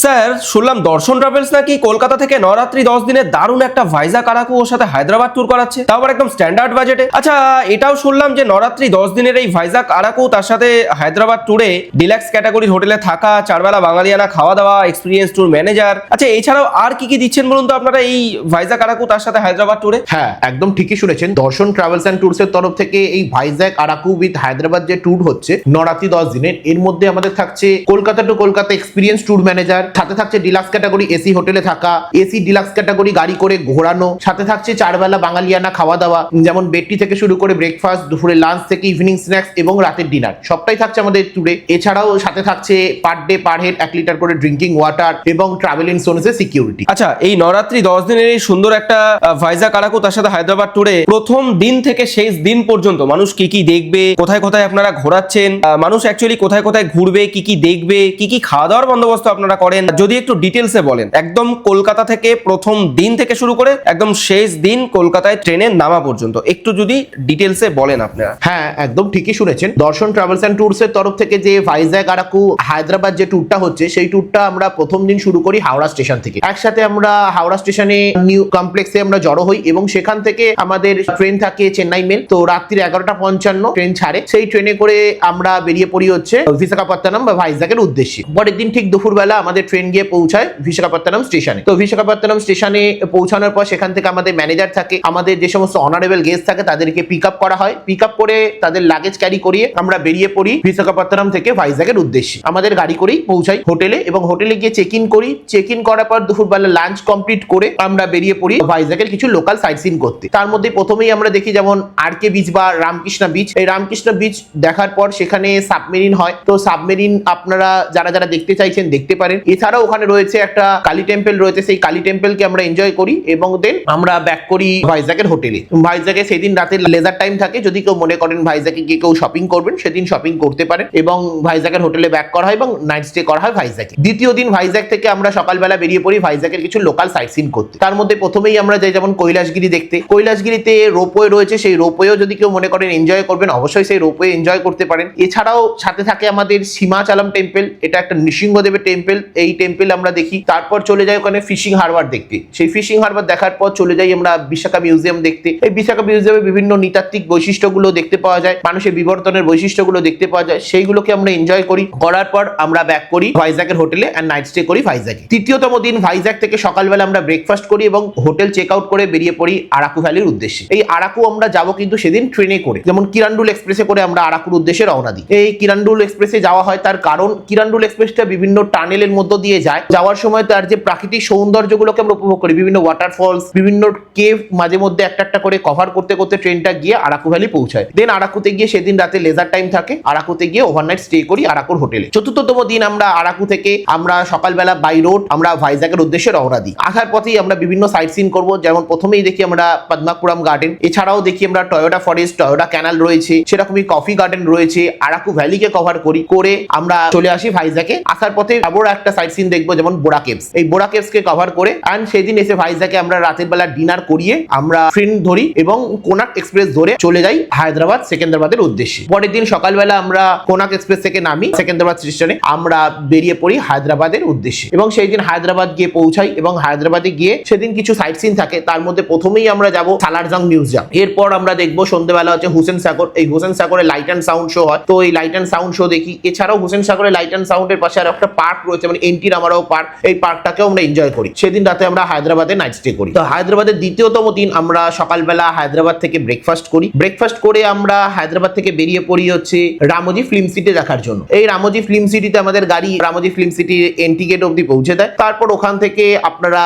Sir শুনলাম দর্শন travels নাকি কলকাতা থেকে নরাত্রি 10 দিনের দারুণ একটা ভাইজাগ আরাকু ওর সাথে হায়দ্রাবাদ ট্যুর করাচ্ছে, তাও আবার একদম স্ট্যান্ডার্ড বাজেটে। আচ্ছা, এটাও শুনলাম যে নরাত্রি 10 দিনের এই ভাইজাগ আরাকু তার সাথে হায়দ্রাবাদ ট্যুরে ডিলাক্স ক্যাটাগরির হোটেলে থাকা, চারবেলা বাঙালিয়ানা খাওয়া দাওয়া, এক্সপিরিয়েন্স ট্যুর ম্যানেজার। আচ্ছা, এছাড়াও আর কি কি দিচ্ছেন বলুন তো আপনারা এই ভাইজাগ আরাকু তার সাথে হায়দ্রাবাদ ট্যুরে? হ্যাঁ, একদম ঠিকই শুনেছেন। দর্শন ট্রাভেলস অ্যান্ড ট্যুরস এর তরফ থেকে এই ভাইজাগ আরাকু উইথ হায়দ্রাবাদ যে ট্যুর হচ্ছে নরাত্রি 10 দিনের, এর মধ্যে আমাদের থাকছে Kolkata to Kolkata experience tour manager, সাথে থাকছে ডিলাক্স ক্যাটাগরি এসি হোটেলে থাকা, এসি ডিলাক্স ক্যাটাগরি গাড়ি করে ঘোরানো, সাথে থাকছে চারবেলা বাঙালিয়ানা খাওয়া দাওয়া, যেমন বেডটি থেকে শুরু করে ব্রেকফাস্ট, দুপুরে লাঞ্চ থেকে ইভিনিং স্ন্যাক্স এবং রাতের ডিনার সবটাই থাকছে আমাদের ট্যুরে। এছাড়াও সাথে থাকছে per day per head 1 litre করে ড্রিঙ্কিং ওয়াটার এবং ট্রাভেল ইন্স্যুরেন্সের সিকিউরিটি। আচ্ছা, এই নরাত্রি 10 দিনের এই সুন্দর একটা ভাইজাগ আরাকু তার সাথে হায়দ্রাবাদ ট্যুরে প্রথম দিন থেকে শেষ দিন পর্যন্ত মানুষ কি কি দেখবে, কোথায় কোথায় আপনারা ঘোরাচ্ছেন, মানুষ অ্যাকচুয়ালি কোথায় কোথায় ঘুরবে, কি কি দেখবে, কি কি খাওয়া দাওয়ার বন্দোবস্ত আপনারা করেন, যদি একটু ডিটেলসে বলেন। একদম কলকাতা থেকে প্রথম দিন থেকে শুরু করে একদম শেষ দিন কলকাতায় ট্রেনে নামা পর্যন্ত একটু যদি ডিটেলসে বলেন আপনারা। হ্যাঁ, একদম ঠিকই শুনেছেন। দর্শন ট্রাভেলস অ্যান্ড ট্যুরস এর তরফ থেকে যে ভাইজাগ আরাকু হায়দ্রাবাদ যে ট্যুরটা হচ্ছে, সেই ট্যুরটা আমরা প্রথম দিন শুরু করি হাওড়া স্টেশন থেকে। একসাথে আমরা হাওড়া স্টেশনে নিউ কমপ্লেক্সে আমরা জড়ো হই এবং সেখান থেকে আমাদের ট্রেন থাকে চেন্নাই মেল। তো রাত্রি 11:55 ট্রেন ছাড়ে, সেই ট্রেনে করে আমরা বেরিয়ে পড়ি হচ্ছে বিশাখাপত্তনম বা ভাইজাগের উদ্দেশ্যে। পরের দিন ঠিক দুপুরবেলা আমাদের ট্রেন গিয়ে পৌঁছায় বিশাখাপত্তনম স্টেশনে। তো বিশাখাপত্তনম স্টেশনে পৌঁছানোর পর সেখান থেকে আমাদের ম্যানেজার থাকে, আমাদের যে সমস্ত অনারেবল গেস্ট থাকে তাদেরকে পিক আপ করা হয়। পিক আপ করে তাদের লাগেজ ক্যারি করিয়ে আমরা বেরিয়ে পড়ি বিশাখাপত্তনম থেকে ভাইজাগের উদ্দেশ্যে। আমাদের গাড়ি করেই পৌঁছাই হোটেলে এবং হোটেলে গিয়ে চেক ইন করি। চেক ইন করার পর দুপুরবেলা লাঞ্চ কমপ্লিট করে আমরা বেরিয়ে পড়ি ভাইজাগের কিছু লোকাল সাইট সিন করতে। তার মধ্যে প্রথমেই আমরা দেখি যেমন আরকে বিচ বা রামকৃষ্ণ বিচ। এই রামকৃষ্ণ বিচ দেখার পর সেখানে সাবমেরিন হয়, তো সাবমেরিন আপনারা যারা যারা দেখতে চাইছেন দেখতে পারেন। এছাড়াও ওখানে রয়েছে একটা কালী টেম্পল রয়েছে, সেই কালী টেম্পলকে আমরা এনজয় করি এবং দেন আমরা ব্যাক করি ভাইজাগের হোটেলে। ভাইজাগে সেদিন রাতে লেজার টাইম থাকে, যদি কেউ মনে করেন ভাইজাগে গিয়ে কেউ শপিং করবেন সেদিন শপিং করতে পারেন এবং ভাইজাগের হোটেলে ব্যাক করা হয় এবং নাইট স্টে করা হয় ভাইজাগে। দ্বিতীয় দিন ভাইজাগ থেকে আমরা সকালবেলা বেরিয়ে পড়ি ভাইজাগের কিছু লোকাল সাইট সিন করতে। তার মধ্যে প্রথমেই আমরা যাই যেমন কৈলাসগিরি দেখতে। কৈলাসগিরিতে রোপওয়ে রয়েছে, সেই রোপওয়েও যদি কেউ মনে করেন এনজয় করবেন অবশ্যই সেই রোপওয়ে এনজয় করতে পারেন। এছাড়াও সাথে থাকে আমাদের সীমাচালম টেম্পল, এটা একটা নৃসিংহদেবের টেম্পল, এই টেম্পল আমরা দেখি। তারপর চলে যাই ওখানে ফিশিং হারবার দেখতে। সেই ফিশিং হারবার দেখার পর চলে যাই আমরা বিশাখা মিউজিয়াম দেখতে। এই বিশাখা মিউজিয়ামে বিভিন্ন নৃতাত্ত্বিক বৈশিষ্ট্যগুলো দেখতে পাওয়া যায়, মানুষের বিবর্তনের বৈশিষ্ট্যগুলো দেখতে পাওয়া যায়, সেইগুলোকে আমরা এনজয় করি। করার পর আমরা ব্যাক করি ভাইজাগের হোটেলে এন্ড নাইট স্টে করি ভাইজাগে। তৃতীয়তম দিন ভাইজাগ থেকে সকালবেলা আমরা ব্রেকফাস্ট করি এবং হোটেল চেক আউট করে বেরিয়ে পড়ি আরাকু ভ্যালির উদ্দেশ্যে। এই আরাকু আমরা যাবো কিন্তু সেদিন ট্রেনে করে, যেমন কিরান্ডুল এক্সপ্রেসে করে আমরা আরাকুর উদ্দেশ্যে রওনা দিই। এই কিরান্ডুল এক্সপ্রেসে যাওয়া হয় তার কারণ কিরান্ডুল এক্সপ্রেসটা বিভিন্ন টানেলের মধ্য দিয়ে যায়। যাওয়ার সময় তার যে প্রাকৃতিক সৌন্দর্যগুলোকে আমরা উপভোগ করি, বিভিন্ন ওয়াটারফলস, বিভিন্ন কেভ মাঝে মধ্যে একটা একটা করে কভার করতে করতে ট্রেনটা গিয়ে আরাকু ভ্যালি পৌঁছায়। দেন আরাকুতে গিয়ে সেদিন রাতে লেজার টাইম থাকে, আরাকুতে গিয়ে ওভারনাইট স্টে করি আরাকুর হোটেলে। চতুর্থতম দিন আমরা আরাকু থেকে আমরা সকালবেলা বাই রোড আমরা ভাইজাগের উদ্দেশ্যে রওনা দিই। আসার পথেই আমরা বিভিন্ন সাইট সিন করবো, যেমন প্রথমেই দেখি আমরা পদ্মাপুরম গার্ডেন, এছাড়াও দেখি আমরা টয়োটা ফরেস্ট, টয়োটা ক্যানাল রয়েছে, সেরকমই কফি গার্ডেন রয়েছে। আরাকু ভ্যালিকে কভার করি, করে আমরা চলে আসি ভাইজাগে। আসার পথে আবার একটা সাইট সিন দেখবো যেমন বোরা কেভস, এই বোরা কেভস কে কভার করে এন্ড সেদিন এসে ভাইজাগে আমরা রাতের বেলা ডিনার করিয়ে আমরা ট্রেন ধরি এবং কোনাক এক্সপ্রেস ধরে চলে যাই হায়দ্রাবাদ সেকেন্দ্রাবাদের উদ্দেশ্যে। পরের দিন সকালবেলা আমরা কোনাক এক্সপ্রেস থেকে নামি সেকেন্দ্রাবাদ স্টেশনে, আমরা বেরিয়ে পড়ি হায়দ্রাবাদের উদ্দেশ্যে এবং সেই দিন হায়দ্রাবাদ গিয়ে পৌঁছাই এবং হায়দ্রাবাদে গিয়ে সেদিন কিছু সাইট সিন থাকে। তার মধ্যে প্রথমেই আমরা যাব সালারজং মিউজিয়াম, এরপর আমরা দেখবো সন্ধ্যেবেলা হচ্ছে হুসেন সাগর। এই হুসেন সাগরে লাইট অ্যান্ড সাউন্ড শো হয়, তো এই লাইট অ্যান্ড সাউন্ড শো দেখি। এছাড়াও হুসেন সাগরে লাইট অ্যান্ড সাউন্ডের পাশে আর একটা পার্ক রয়েছে মানে এনটি রামারাও পার্ক, এই পার্কটাকেও আমরা এনজয় করি। সেদিন রাতে আমরা হায়দ্রাবাদে নাইট স্টে করি। তো হায়দ্রাবাদের দ্বিতীয়তম দিন আমরা সকালবেলা হায়দ্রাবাদ থেকে ব্রেকফাস্ট করি। ব্রেকফাস্ট করে আমরা হায়দ্রাবাদ থেকে বেরিয়ে পড়ি হচ্ছে রামোজি ফিল্ম সিটি দেখার জন্য। এই রামোজি ফিল্ম সিটিতে আমাদের গাড়ি Ramoji film city entry gate অব্দি পৌঁছে দেয়। তারপর ওখান থেকে আপনারা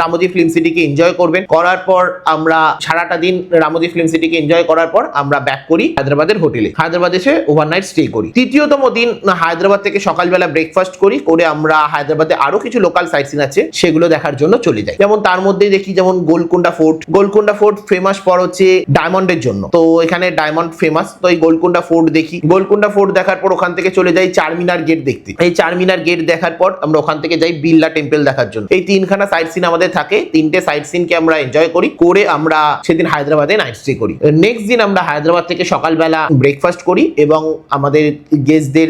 রামোজি ফিল্ম সিটিকে এনজয় করবেন। করার পর আমরা সারাটা দিন রামোজি ফিল্ম সিটিকে এনজয় করার পর আমরা ব্যাক করি হায়দ্রাবাদের হোটেলে। হায়দ্রাবাদে এসে ওভারনাইট স্টে করি। তৃতীয়তম দিন হায়দ্রাবাদ থেকে সকালবেলা ব্রেকফাস্ট করি, করে আমরা হায়দ্রাবাদে আরো কিছু লোকাল সাইট সিন আছে সেগুলো দেখার জন্য চলে যাই। যেমন তার মধ্যে দেখি যেমন Golconda fort. Golconda fort famous পর হচ্ছে ডায়মন্ডের জন্য, তো এখানে ডায়মন্ড ফেমাস, তো এই গোলকুন্ডা ফোর্ট দেখি। গোলকুন্ডা ফোর্ট দেখার পর ওখান থেকে চলে যাই চারমিনার গেট দেখতে। এই চারমিনার গেট দেখার পর আমরা ওখান থেকে যাই বিড়লা টেম্পল দেখার জন্য। এই তিনখানা সাইট সিন আমাদের থাকে, তিনটে সাইট সিনকে আমরা এনজয় করি, করে আমরা সেদিন হায়দ্রাবাদে নাইট স্টে করি। নেক্সট দিন আমরা হায়দ্রাবাদ থেকে সকালবেলা ব্রেকফাস্ট করি এবং আমাদের গেস্টদের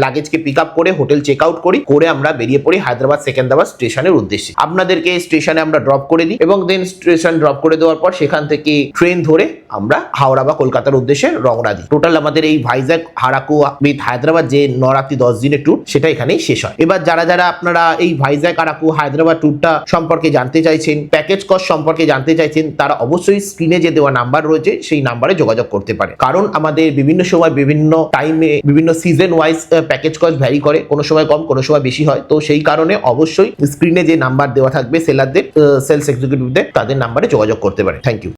লাগেজকে পিক আপ করে হোটেল চেক আউট করি, করে আমরা বেরিয়ে পড়ি হায়দ্রাবাদ সেকেন্দ্রাবাদ স্টেশনের উদ্দেশ্যে। আপনাদেরকে স্টেশনে আমরা ড্রপ করে দিই এবং দেন স্টেশন ড্রপ করে দেওয়ার পর সেখান থেকে ট্রেন ধরে আমরা হাওড়া বা কলকাতার উদ্দেশ্যে রওনা দিই। টোটাল আমাদের এই ভাইজ্যাগ আরাকু উইথ হায়দ্রাবাদ যে 9 রাত্রি 10 দিনের ট্যুর সেটা এখানেই শেষ হয়। এবার যারা যারা আপনারা এই ভাইজ্যাগ আরাকু হায়দ্রাবাদ ট্যুরটা সম্পর্কে জানতে চাইছেন, প্যাকেজ কস্ট সম্পর্কে জানতে চাইছেন, তারা অবশ্যই স্ক্রিনে যে দেওয়া নাম্বার রয়েছে সেই নাম্বারে যোগাযোগ করতে পারে। কারণ আমাদের বিভিন্ন সময় বিভিন্ন টাইমে বিভিন্ন season wise package cost vary করে, কোনো সময় কম কোনো সময় বেশি হয়। তো সেই কারণে অবশ্যই স্ক্রিনে যে নাম্বার দেওয়া থাকবে সেলারদের, সেলস এক্সিকিউটিভদের, তাদের নাম্বারে যোগাযোগ করতে পারে। Thank you.